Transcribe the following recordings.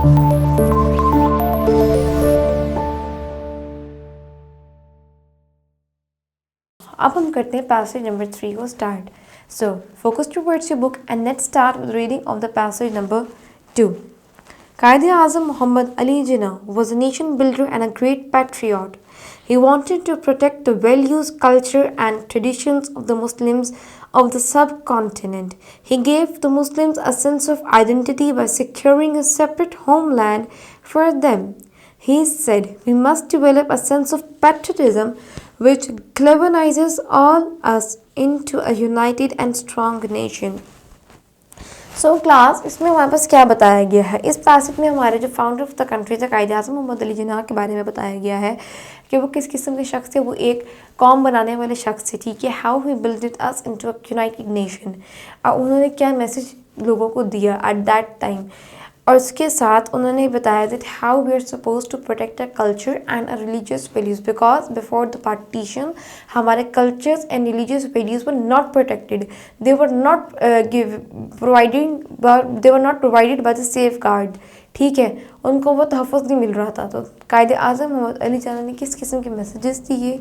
अब हम करते हैं पैसेज नंबर 3 को start. So focus towards your book and let's start with reading of the passage number 2. Quaid-e-Azam Muhammad Ali Jinnah was a nation builder and a great patriot. He wanted to protect the values, culture, and traditions of the Muslims of the subcontinent. He gave the Muslims a sense of identity by securing a separate homeland for them. He said, "We must develop a sense of patriotism which galvanizes all us into a united and strong nation." So class इसमें हमारे पास क्या बताया गया है. इस passage में हमारे जो फाउंडर ऑफ द कंट्री थे कायद-ए-आज़म मोहम्मद अली जिन्ना के बारे में बताया गया है कि वो किस किस्म के शख्स थे. वो एक कौम बनाने वाले शख्स थे. ठीक है. How he builded us into a United nation. उन्होंने क्या मैसेज लोगों को दिया एट दैट टाइम. और उसके साथ उन्होंने बताया that how we are suppose to protect a culture and a religious values because before the partition हमारे cultures and religious values were not protected. They were not provided by the safeguard. ठीक है. उनको वो तहफ़्फ़ुज़ नहीं मिल रहा था. तो कायद-ए-आज़म मोहम्मद अली जिन्ना ने किस किस्म के मैसेजेस दिए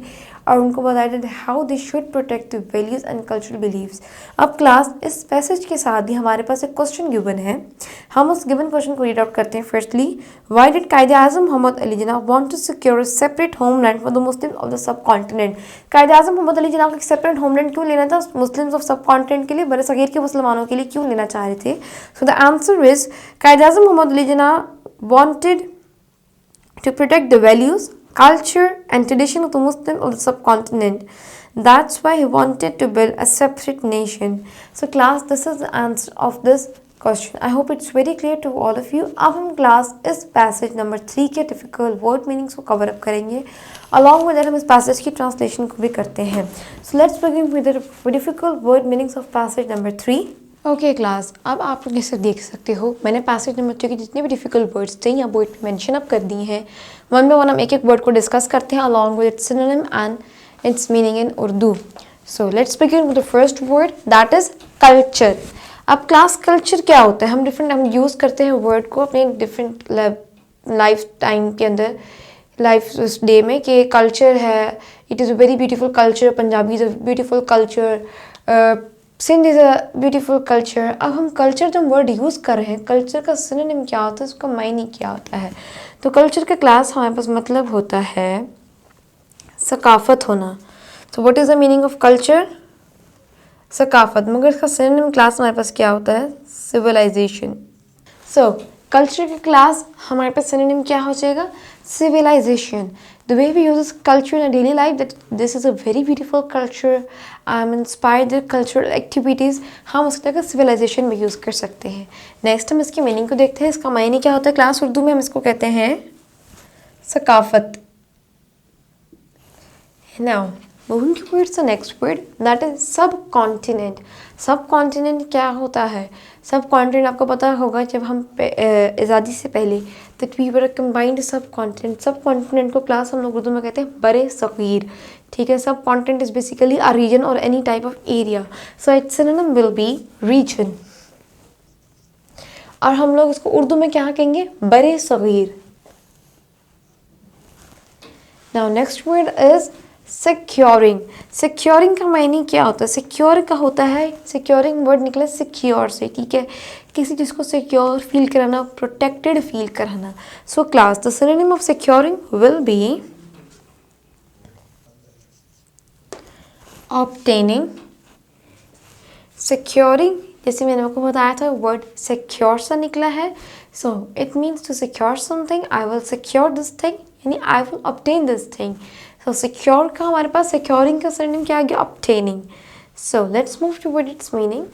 और उनको बताया that how they should protect the values and cultural believes. अब क्लास इस पैसेज के साथ ही हमारे पास एक क्वेश्चन गिवन है. हम उस गिवन क्वेश्चन को रीड आउट करते हैं. Firstly, why did Quaid-e-Azam Mohammad Ali Jinnah want to secure a separate homeland for the Muslims of the subcontinent. Quaid-e-Azam Mohammad Ali Jinnah को एक सेपरेट होमलैंड क्यों लेना था मुस्लिम्स ऑफ सब कॉन्टिनेंट के लिए, बड़े सगीर के मुसलमानों के लिए क्यों लेना चाह रहे थे. So the answer is Quaid-e-Azam Mohammad Ali Jinnah wanted to protect the values, culture and tradition of the Muslims of the subcontinent. That's why he wanted to build a separate nation. So class, this is the answer of this question. I hope it's very clear to all of you. अब हम class इस passage number 3 के difficult word meanings को cover up करेंगे. Along with that हम इस passage की translation को भी करते हैं. सो let's begin with the difficult word meanings of passage number 3. Okay class, अब आप लोग जैसे देख सकते हो मैंने पैसेज नंबर 2 के जितने भी डिफिकल्ट वर्ड्स थे या वर्ड मेंशन अप कर दिए हैं. वन बाय वन हम एक एक वर्ड को डिस्कस करते हैं along with its synonym and it's meaning in Urdu. So let's begin with the first word that is culture. अब क्लास कल्चर क्या होता है. हम यूज़ करते हैं वर्ड को अपने डिफरेंट लाइफ टाइम के अंदर, लाइफ उस डे में कि कल्चर है, it is a very beautiful culture, Punjabi is a beautiful culture, Sindh is a beautiful culture. अब हम कल्चर जो हम वर्ड यूज़ कर रहे हैं, कल्चर का सिनोनिम क्या होता है, उसका मायने क्या होता है. तो कल्चर का क्लास हमारे पास मतलब होता है सकाफत होना. तो what is the meaning of culture, सकाफत. मगर इसका सिनोनिम क्लास हमारे पास क्या होता है, सिविलाइजेशन. सो कल्चर का क्लास हमारे पास सिनोनिम क्या हो जाएगा, civilization. The way we use this culture in our daily life, that this is a very beautiful culture, I'm inspired the cultural activities, हम उसकी जगह civilization में यूज़ कर सकते हैं. नेक्स्ट हम इसकी मीनिंग को देखते हैं. इसका मायने क्या होता है क्लास उर्दू में, हम इसको कहते हैं सकाफत. Now moving towards the next word that is subcontinent. Subcontinent क्या होता है. सब कॉन्टिनेंट आपको पता होगा जब हम आज़ादी से पहले दैट वी वर कंबाइंड सब कॉन्टिनेंट. सब कॉन्टिनेंट को क्लास हम लोग उर्दू में कहते हैं बड़े सगीर. ठीक है. Subcontinent is basically a region or any type of area. So its synonym will be region. और हम लोग इसको उर्दू में क्या कहेंगे, बड़े सगीर. Now next word is securing. Securing का मायने क्या होता है. सिक्योर का होता है, सिक्योरिंग वर्ड निकला सिक्योर से. ठीक है. किसी चीज़ को सिक्योर फील कराना, प्रोटेक्टेड फील कराना. So class the synonym of securing will be obtaining. Securing जैसे मैंने आपको बताया था वर्ड सिक्योर सा निकला है. So it means to secure something. I will secure this thing, यानी I will obtain this thing. So secure का हमारे पास सिक्योरिंग का सिनोनिम क्या आ गया, obtaining. So let's move toward its meaning.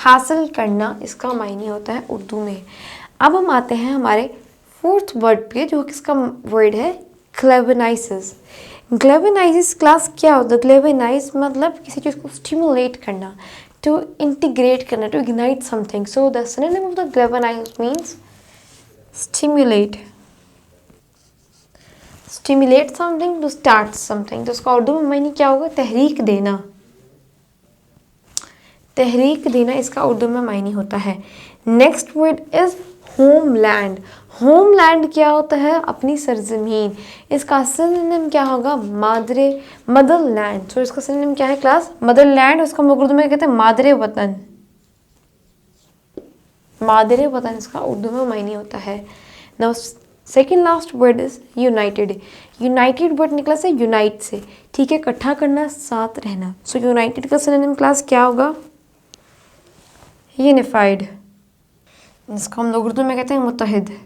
हासिल करना इसका मायने होता है उर्दू में. अब हम आते हैं हमारे फोर्थ वर्ड पे जो किसका वर्ड है, ग्लेवेनाइसिस. ग्लेवेनाइसिस क्लास क्या होता है. ग्लेवेनाइज मतलब किसी चीज़ को स्टिमुलेट करना, टू इंटीग्रेट करना, to ignite something. So the synonym of the galvanize means stimulate. Stimulate something, to start something. तो उसका उर्दू में मायने क्या होगा, तहरीक देना. तहरीक देना इसका उर्दू में मायने होता है. Next word is homeland. Homeland क्या होता है? अपनी सरजमीन। इसका सिनोनिम क्या होगा? मदरलैंड। सो इसका सिनोनिम क्या है क्लास? मदरलैंड। उसको हम उर्दू में कहते हैं मादरे वतन। मादरे वतन इसका उर्दू में मायने होता है। Now second last word is United. United word निकला से यूनाइट से, ठीक है, इकट्ठा करना, साथ रहना। सो यूनाइटेड का सिनोनिम क्लास क्या होगा? यूनिफाइड, जिसको हम लोग उर्दू में कहते हैं मुत्तहिद।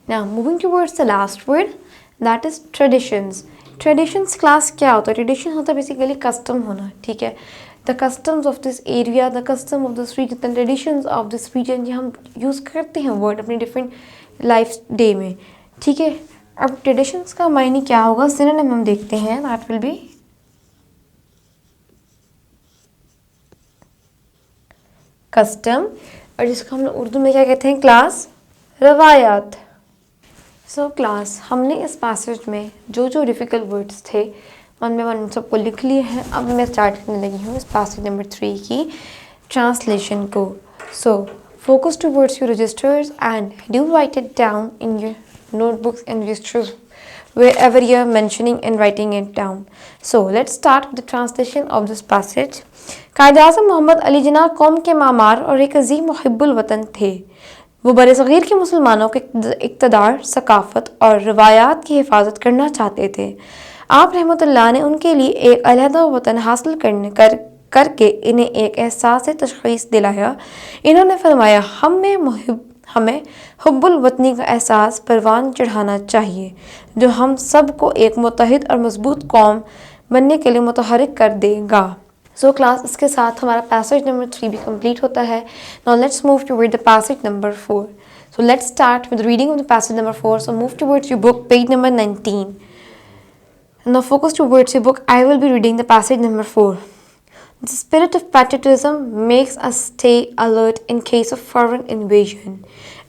Now moving towards the last word, that is traditions. Traditions class क्या होता है? Tradition होता है basically custom होना, ठीक है। The customs of this area, the custom of this region, the traditions of this region, ये हम यूज़ करते हैं वर्ड अपनी डिफरेंट लाइफ डे में, ठीक है। अब traditions का मायने क्या होगा? सिनोनिम हम देखते हैं, that will be कस्टम, और जिसको हम लोग उर्दू में क्या कहते हैं क्लास? रवायात। सो क्लास हमने इस पैसेज में जो जो डिफ़िकल्ट वर्ड्स थे वन बाय वन उन सबको लिख लिए हैं। अब मैं स्टार्ट करने लगी हूँ इस पैसेज नंबर 3 की ट्रांसलेशन को। So focus towards your registers and do write it down in your notebooks and registers wherever you are mentioning and writing it down. So let's start with the translation of this passage. Quaid-e-Azam Mohammad Ali Jinnah कौम के मामार और एक अजीम मुहिब्बुल वतन थे। वो बरे-सग़ीर के मुसलमानों के इक़्तिदार, सकाफ़त और रवायात की हिफाजत करना चाहते थे। आप रहमतुल्लाह ने उनके लिए एक अलहदा वतन हासिल करके इन्हें एक एहसास तशख़ीस दिलाया। इन्होंने फरमाया, हमें हुब्बुल वतनी का एहसास परवान चढ़ाना चाहिए जो हम सब को एक मुत्तहिद और मजबूत कौम बनने के लिए मुतहर्रिक कर देगा। सो क्लास इसके साथ हमारा पैसेज नंबर 3 भी कंप्लीट होता है। Now let's move toward the passage number 4। So let's start with reading of the passage number 4। So move towards your book page number 19। Now focus towards your book. I will be reading the passage number 4. The spirit of patriotism makes us stay alert in case of foreign invasion.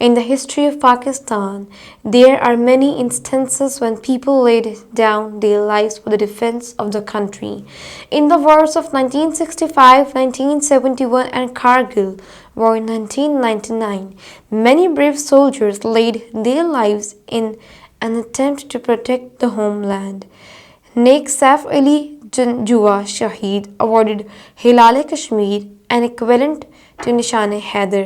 In the history of Pakistan, there are many instances when people laid down their lives for the defense of the country. In the wars of 1965, 1971 and Kargil War in 1999, many brave soldiers laid their lives in an attempt to protect the homeland. Naik Saif Ali Jua Shaheed awarded Hilal Kashmir an equivalent to Nishan Haider.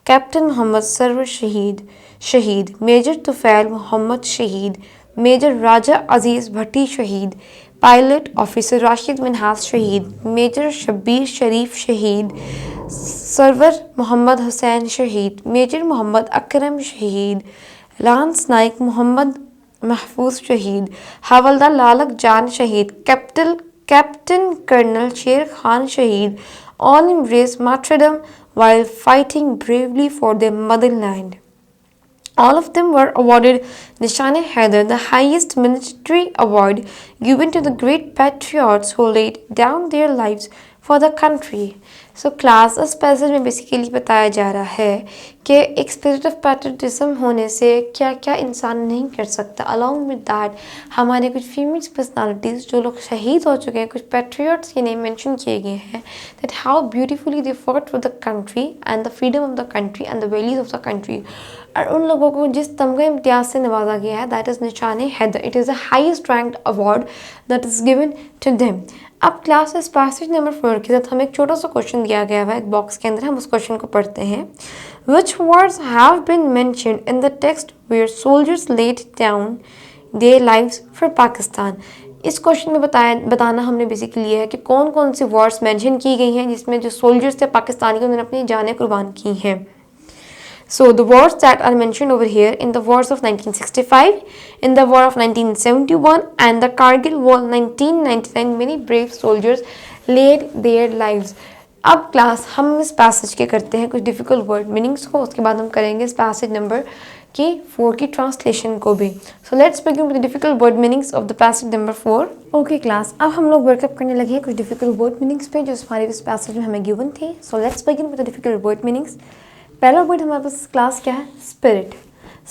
Captain Muhammad Sarwar Shaheed, Major Tufail Muhammad Shaheed, Major Raja Aziz Bhatti Shaheed, Pilot Officer Rashid Minhas Shaheed, Major Shabbir Sharif Shaheed, Sarwar Muhammad Hussain Shaheed, Major Muhammad Akram Shaheed, Lance Naik Muhammad महफूज शहीद, हवलदार लालक जान शहीद, captain colonel शेर खान शहीद, all embraced martyrdom while fighting bravely for their motherland. All of them were awarded Nishan-e-Haider, the highest military award given to the great patriots who laid down their lives for the country. So class इस passage में basically बताया जा रहा है कि एक spirit of patriotism होने से क्या क्या इंसान नहीं कर सकता। अलॉन्ग विद दैट हमारे कुछ फीमेल्स पर्सनालिटीज़ जो लोग शहीद हो चुके हैं, कुछ पैट्रियट्स के नेम मेंशन किए गए हैं, that how beautifully they fought for the country and the freedom of the country and the values of the country. और उन लोगों को जिस तमगा इम्तियाज़ से नवाजा गया है, that is Nishan-e-Haider. It is the highest ranked award that is given to them. अब क्लास इस पैसेज नंबर 4 के साथ हमें एक छोटा सा क्वेश्चन दिया गया है एक बॉक्स के अंदर। हम उस क्वेश्चन को पढ़ते हैं। Which words have been mentioned in the text where soldiers laid down their lives for Pakistan? इस क्वेश्चन में बताना हमने बेसिकली है कि कौन कौन सी वर्ड्स मेंशन की गई हैं जिसमें जो सोल्जर्स थे पाकिस्तानी के उन्होंने अपनी जानें कुर्बान की हैं। So the wars that are mentioned over here in the wars of 1965, in the war of 1971 and the Kargil war 1999, many brave soldiers laid their lives. अब क्लास हम इस पैसेज के करते हैं कुछ डिफ़िकल्ट वर्ड मीनिंग्स को, उसके बाद हम करेंगे इस पैसेज नंबर की 4 की ट्रांसलेशन को भी। सो let's begin with the difficult word meanings of the passage number 4। Okay class, अब हम लोग वर्कअप करने लगे हैं कुछ डिफ़िकल्ट वर्ड मीनिंग्स पे जो हमारे इस पैसेज में हमें गिवन थे। सो let's begin with the difficult word meanings. पहला वर्ड हमारे पास क्लास क्या है? स्पिरिट।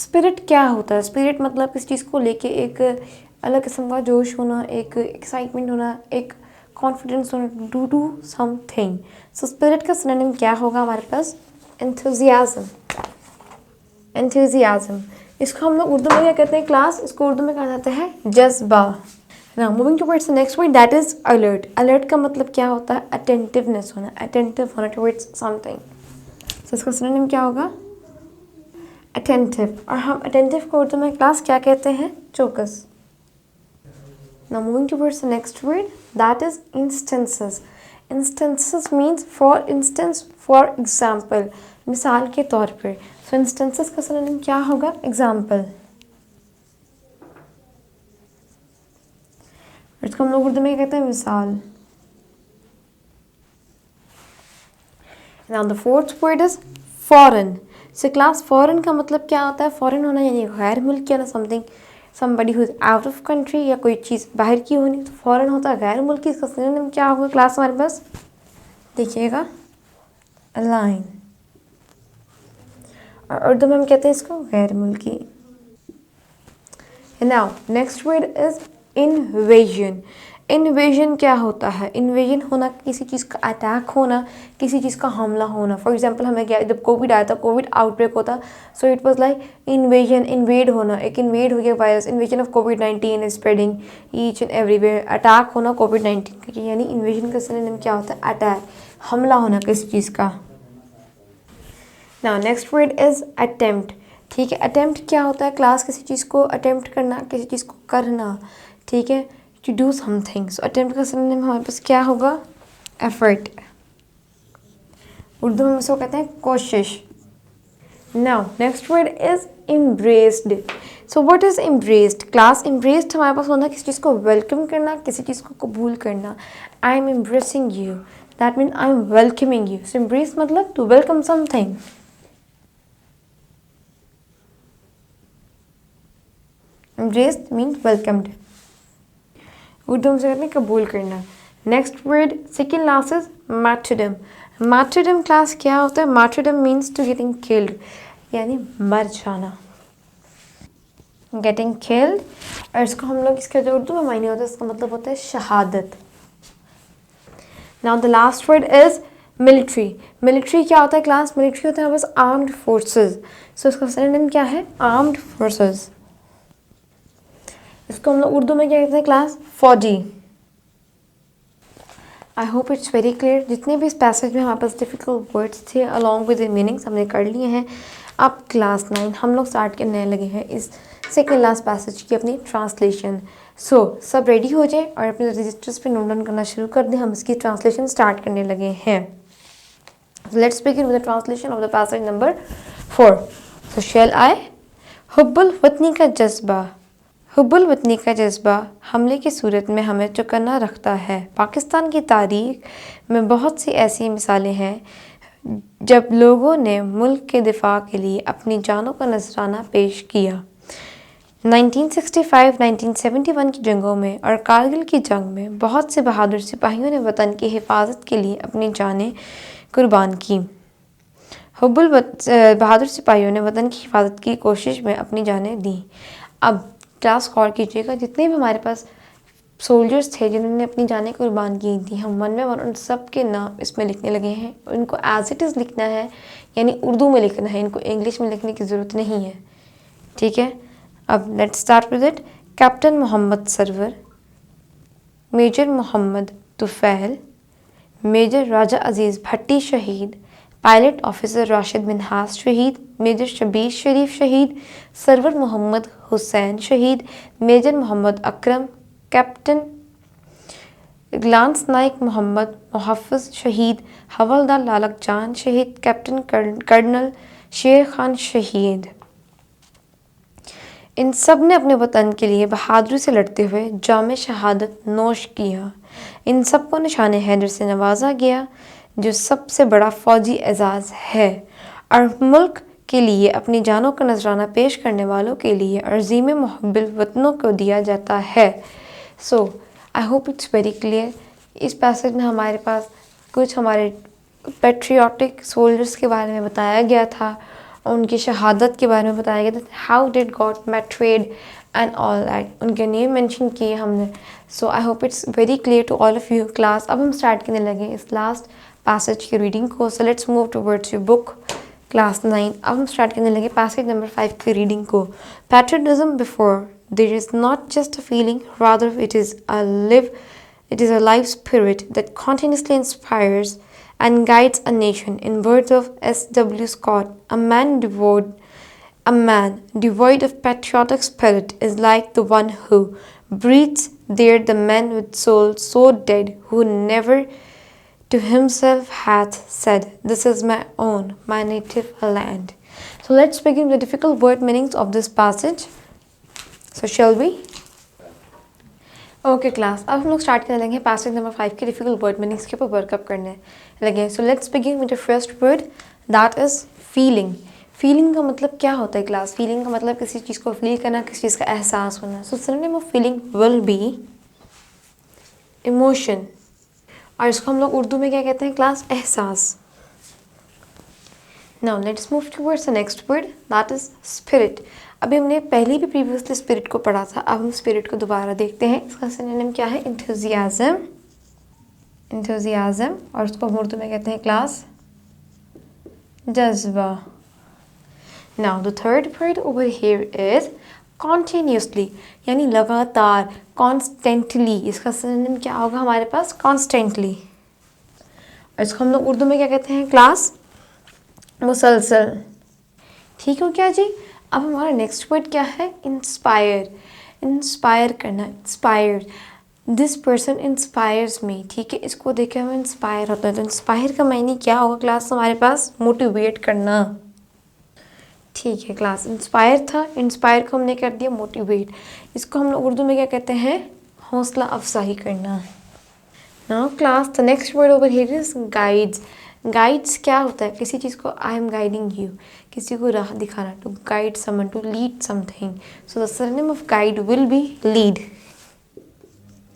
स्पिरिट क्या होता है? स्पिरिट मतलब किसी चीज़ को लेके एक अलग किस्म का जोश होना, एक एक्साइटमेंट होना, एक कॉन्फिडेंस होना to do something. So spirit का सिनोनिम क्या होगा हमारे पास? एंथुजियाज्म। एंथुजियाज्म, इसको हम लोग उर्दू में क्या कहते हैं क्लास? इसको उर्दू में कहा जाता है जज्बा। Now moving towards the next word, that is alert. Alert का मतलब क्या होता है? अटेंटिवनेस होना, अटेंटिव होना टुवर्ड्स समथिंग। सो इसका सिनोनिम क्या होगा? अटेंटिव। और हम अटेंटिव को उर्दू में क्लास क्या कहते हैं? चौकस। Now moving towards the next word, that is instances. Instances means for instance, for example, मिसाल के तौर पर। So instances का synonym क्या होगा? Example। इसको हम लोग उर्दू में कहते हैं मिसाल। Now the fourth word is foreign. So class foreign का मतलब क्या होता है? foreign होना यानी गैर मुल्की होना, something somebody who is out of country, या कोई चीज़ बाहर की होनी, तो फॉरेन होता है गैर मुल्की। इसका सिनोनिम क्या होगा क्लास हमारे पास? देखिएगा, अलाइन। और उर्दू में हम कहते हैं इसको गैर मुल्की। Now next word is invasion. Invasion क्या होता है? इन्वेजन होना किसी चीज़ का अटैक होना, किसी चीज़ का हमला होना। फॉर एग्जांपल हमें क्या, जब कोविड आया था, कोविड आउटब्रेक होता, so it was like invasion, invade होना, एक इन्वेड हो गया virus. Invasion of covid is spreading each and everywhere. Attack होना कोविड-19 का, यानी इन्वेजन का सिनोनिम क्या होता है? अटैक, हमला होना किसी चीज़ का। Now next word is attempt. ठीक है, अटेम्प्ट क्या होता है क्लास? किसी चीज़ को अटेम्प्ट करना, किसी चीज़ को करना। ठीक है, to do something. So attempt का सिनोनिम हमारे पास क्या होगा? एफर्ट। उर्दू में इसको कहते हैं कोशिश। Now next word is embraced. So what is embraced class? Embraced हमारे पास होना किसी चीज़ को वेलकम करना, किसी चीज़ को कबूल करना। I am embracing you, that mean I am welcoming you. So embrace मतलब to welcome something. Embraced mean welcomed. Urdu में से कहते हैं कबूल करना। Next word second last is martyrdom. Martyrdom class क्या होता है? Martyrdom means to getting killed, यानी मर जाना, गेटिंग किल्ड। और इसको हम लोग, इसका जो उर्दू में मायने होता है, इसका मतलब होता है शहादत। Now the last word is military. Military क्या होता है क्लास? मिलिट्री होता है बस आर्म्ड फोर्सेस। सो इसका सिनोनिम क्या है? Armed forces. इसको हम लोग उर्दू में क्या कहते हैं क्लास? फौजी। आई होप इट्स वेरी क्लियर। जितने भी इस पैसेज में हमारे पास डिफिकल्ट वर्ड्स थे अलॉन्ग विद द मीनिंग्स हमने कर लिए हैं। अब क्लास 9 हम लोग स्टार्ट करने लगे हैं इस सेकेंड लास्ट पैसेज की अपनी ट्रांसलेशन। सो सब रेडी हो जाए और अपने रजिस्टर्स पे नोट डाउन करना शुरू कर दें। हम इसकी ट्रांसलेशन स्टार्ट करने लगे हैं। Let's begin with the translation of the passage number 4। सो शैल आई। हुब्बुल वतनी का जज्बा। हुब्बुल वतनी का जज्बा हमले की सूरत में हमें चौकन्ना रखता है। पाकिस्तान की तारीख में बहुत सी ऐसी मिसालें हैं जब लोगों ने मुल्क के दिफा के लिए अपनी जानों का नजराना पेश किया। 1965-1971 की जंगों में और कारगिल की जंग में बहुत से बहादुर सिपाहियों ने वतन की हिफाजत के लिए अपनी जानें कुर्बान की। हुब्बुल बहादुर सिपाहियों ने वतन की हिफाजत की कोशिश में अपनी जानें दी। अब क्लास गौर कीजिएगा, जितने भी हमारे पास सोल्जर्स थे जिन्होंने अपनी जानें कुर्बान की थी, हम वन बाय वन उन सब के नाम इसमें लिखने लगे हैं। इनको एज इट इज़ लिखना है, यानी उर्दू में लिखना है, इनको इंग्लिश में लिखने की ज़रूरत नहीं है। ठीक है, अब let's start with it. Captain Mohammad Sarwar, major Mohammad Tufail, major Raja Aziz Bhatti शहीद, पायलट ऑफिसर राशिद मिन्हास शहीद, मेजर शबीर शरीफ शहीद, सरवर मोहम्मद हुसैन शहीद, major Mohammad Akram, captain lance Naik Mohammad मुहफ़्फ़ज़ शहीद, हवलदार लालक जान शहीद, कैप्टन कर्नल शेर खान शहीद। इन सब ने अपने वतन के लिए बहादुरी से लड़ते हुए जाम शहादत नोश किया। इन सब को निशान हैदर से नवाजा गया, जो सबसे बड़ा फ़ौजी एजाज़ है, और मुल्क के लिए अपनी जानों का नजराना पेश करने वालों के लिए अज़ीम मुहब्बिल वतनों को दिया जाता है। So I hope it's very clear. इस पैसेज में हमारे पास कुछ हमारे पेट्रियाटिक सोल्जर्स के बारे में बताया गया था, उनकी शहादत के बारे में बताया गया था। हाउ डिड गॉड मेट्रेड एंड ऑल दैट, उनके नेम मेंशन किए हमने. So I hope it's very clear to all of you. Class अब हम स्टार्ट करने लगे इस लास्ट पैसेज की रीडिंग को. सो let's move towards your book class 9. अब हम स्टार्ट करने लगे पैसेज नंबर 5 की रीडिंग को. Patriotism before there is not just a feeling, rather it is a life spirit that continuously inspires and guides a nation. In words of S.W. Scott, a man devoid of patriotic spirit is like the one who breathes there, the man with soul so dead who never to himself hath said, "This is my own, my native land." So let's begin with the difficult word meanings of this passage. So shall we? Okay class, अब हम लोग start करने लगे passage number 5 के difficult word meanings के ऊपर workup करने लगे. सो let's begin with the first word, that is feeling. Feeling का मतलब क्या होता है क्लास? फीलिंग का मतलब किसी चीज़ को फील करना, किसी चीज़ का एहसास होना. So synonym of feeling will be emotion, और इसको हम लोग उर्दू में क्या कहते हैं क्लास? एहसास. Now let's move towards the next word, that is spirit. अभी हमने पहले भी प्रीवियसली स्पिरिट को पढ़ा था, अब हम स्पिरिट को दोबारा देखते हैं. इसका सिनोनिम क्या है? इंथुजियाज्म. और उसको हम उर्दू में कहते हैं क्लास जज्बा. Now the third word over here is continuously, यानी लगातार, कॉन्स्टेंटली. इसका सिनोनिम क्या होगा हमारे पास? कॉन्स्टेंटली. और इसको हम लोग उर्दू में क्या कहते हैं क्लास? मुसलसल. ठीक हो क्या जी? अब हमारा नेक्स्ट वर्ड क्या है? इंस्पायर. इंस्पायर करना, इंस्पायर. दिस पर्सन इंस्पायर्स मी. ठीक है, इसको देख के हम इंस्पायर होते हैं. तो इंस्पायर का मायने क्या होगा क्लास हमारे पास? मोटिवेट करना. ठीक है क्लास, इंस्पायर था, इंस्पायर को हमने कर दिया मोटिवेट. इसको हम लोग उर्दू में क्या कहते हैं? हौसला अफजाई करना. Now class the next word over here is guides. Guides क्या होता है? किसी चीज़ को आई एम गाइडिंग यू, किसी को राह दिखाना, to guide someone, to lead something. So the synonym of guide will be lead.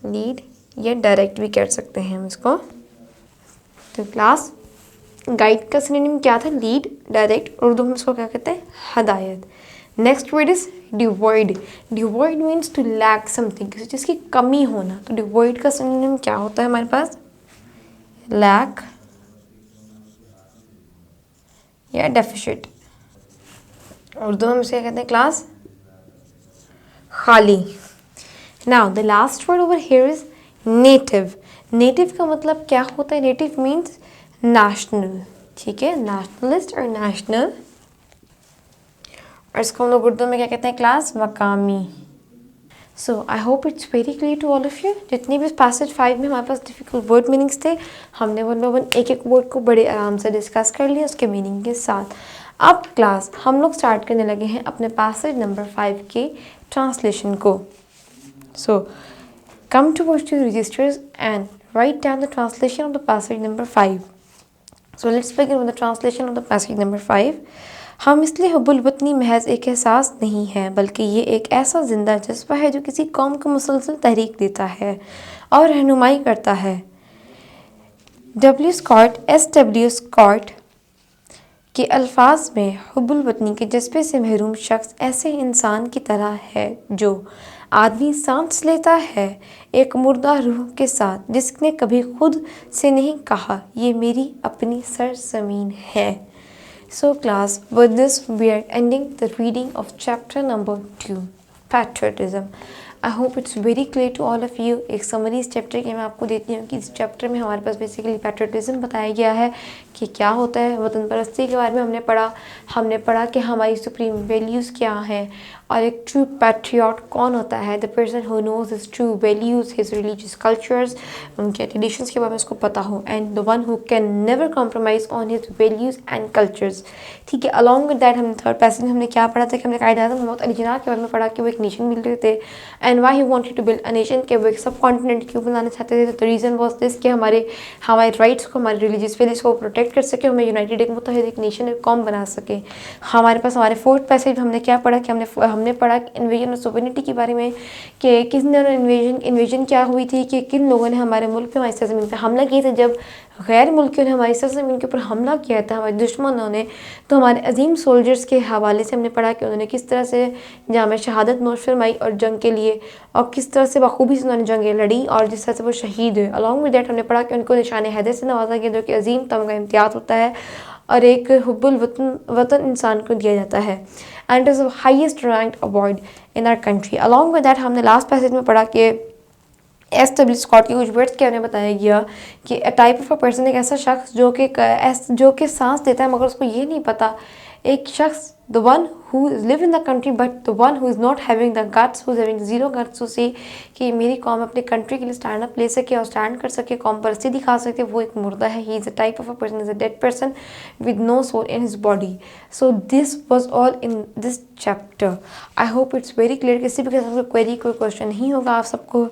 Lead या डायरेक्ट भी कह सकते हैं हम इसको. तो क्लास गाइड का सिनोनिम क्या था? Lead, direct. उर्दू में इसको क्या कहते हैं? हदायत. Next word is devoid. Devoid means to lack something, किसी चीज़ की कमी होना. तो डिवॉइड का सिनोनिम क्या होता है हमारे पास? लैक या डेफिशिट. उर्दू में इसे कहते हैं क्लास खाली. Now the last word over here is native. Native का मतलब क्या होता है? Native means national. ठीक है, नेशनलिस्ट और नेशनल. और इसको हम लोग उर्दू में क्या कहते हैं क्लास? मकामी. So I hope it's very clear to all of you. जितने भी पैसेज 5 में हमारे पास डिफिकल्ट वर्ड मीनिंग्स थे, हमने वन बाय वन एक एक वर्ड को बड़े आराम से डिस्कस कर लिया उसके मीनिंग के साथ. अब क्लास हम लोग स्टार्ट करने लगे हैं अपने पैसेज नंबर 5 के ट्रांसलेशन को. So come towards your registers and write down the translation of the passage number 5. So let's begin with the translation of the passage number 5. हम इसलिए हुब्बुल वतनी महज एक एहसास नहीं है, बल्कि ये एक ऐसा जिंदा जज्बा है जो किसी कौम को मुसलसल तहरीक देता है और रहनुमाई करता है. S.W. स्कॉट के अल्फाज में हुब्बुल वतनी के जज्बे से महरूम शख्स ऐसे इंसान की तरह है जो आदमी सांस लेता है एक मुर्दा रूह के साथ, जिसने कभी खुद से नहीं कहा ये मेरी अपनी सरजमीन है. So class, with this we are ending the reading of chapter number 2, patriotism. I hope it's very clear to all of you. एक समरी इस चैप्टर की मैं आपको देती हूँ कि इस चैप्टर में हमारे पास बेसिकली पैट्रियटिज्म बताया गया है कि क्या होता है. वतन परस्ती के बारे में हमने पढ़ा कि हमारी सुप्रीम वैल्यूज़ क्या हैं, और एक ट्रू पैट्रियट कौन होता है? The person who knows his true values, his religious cultures, उनके ट्रेडिशंस के बारे में उसको पता हो, and the one who can never compromise on his values and cultures. ठीक है, अलॉन्ग विद दैट हमने थर्ड पैसेज में हमने क्या पढ़ा था कि हमने कायद-ए-आज़म मोहम्मद अली जिन्ना के बारे में पढ़ा कि वो एक नेशन मिल रहे थे, and why he wanted to build a nation, के वो एक सब कॉन्टिनेंट क्यों बनाना चाहते थे. द रीज़न वॉज दिस कि हमारे राइट्स को, हमारे रिलीजियस वैल्यूज़ को प्रोटेक्ट कर सके, हमें यूनाइटेड एक मुत्तहिद एक नेशन एक कौम बना सके. हमारे पास हमारे फोर्थ पैसेज में हमने क्या पढ़ा कि हमने पढ़ा इन्वेजन और सोवरेनिटी के बारे में कि किस इन्वेजन क्या हुई थी, कि किन लोगों ने हमारे मुल्क पे, हमारी सरजमीन पे हमला किए थे जब गैर मुल्कियों ने हमारी सरजमीन के ऊपर हमला किया था, हमारे दुश्मनों ने, तो हमारे अजीम सोल्जर्स के हवाले से हमने पढ़ा कि उन्होंने किस तरह से जाम शहादत नोश फरमाई और जंग के लिए, और किस तरह से बखूबी से उन्होंने जंगें लड़ी और जिस तरह से वो शहीद हुए। अलॉन्ग विद दैट हमने पढ़ा कि उनको निशान हैदर से नवाजा गया, जो कि अजीम तमगा इम्तियाज़ होता है और एक हुब्बुल वतन इंसान को दिया जाता है, and is highest ranked award in our country. Along with that हमने लास्ट पैसेज में पढ़ा कि एस.डब्ल्यू. स्कॉट की कुछ वर्ड्स के हमें बताया गया कि अ टाइप ऑफ अ पर्सन एक ऐसा शख्स जो कि सांस देता है मगर उसको ये नहीं पता, एक शख्स the one who live in the country but the one who is not having the guts, who is having zero guts to say कि मेरी कौम अपने कंट्री के लिए स्टैंड अप ले सके और स्टैंड कर सके, कौम परस्ती दिखा सके, वो एक मुर्दा है। He is a type of a person, is a dead person with no soul in his body. So this was all in this chapter. I hope it's very clear. किसी भी किस्म की क्वेरी, कोई क्वेश्चन नहीं होगा आप सबको।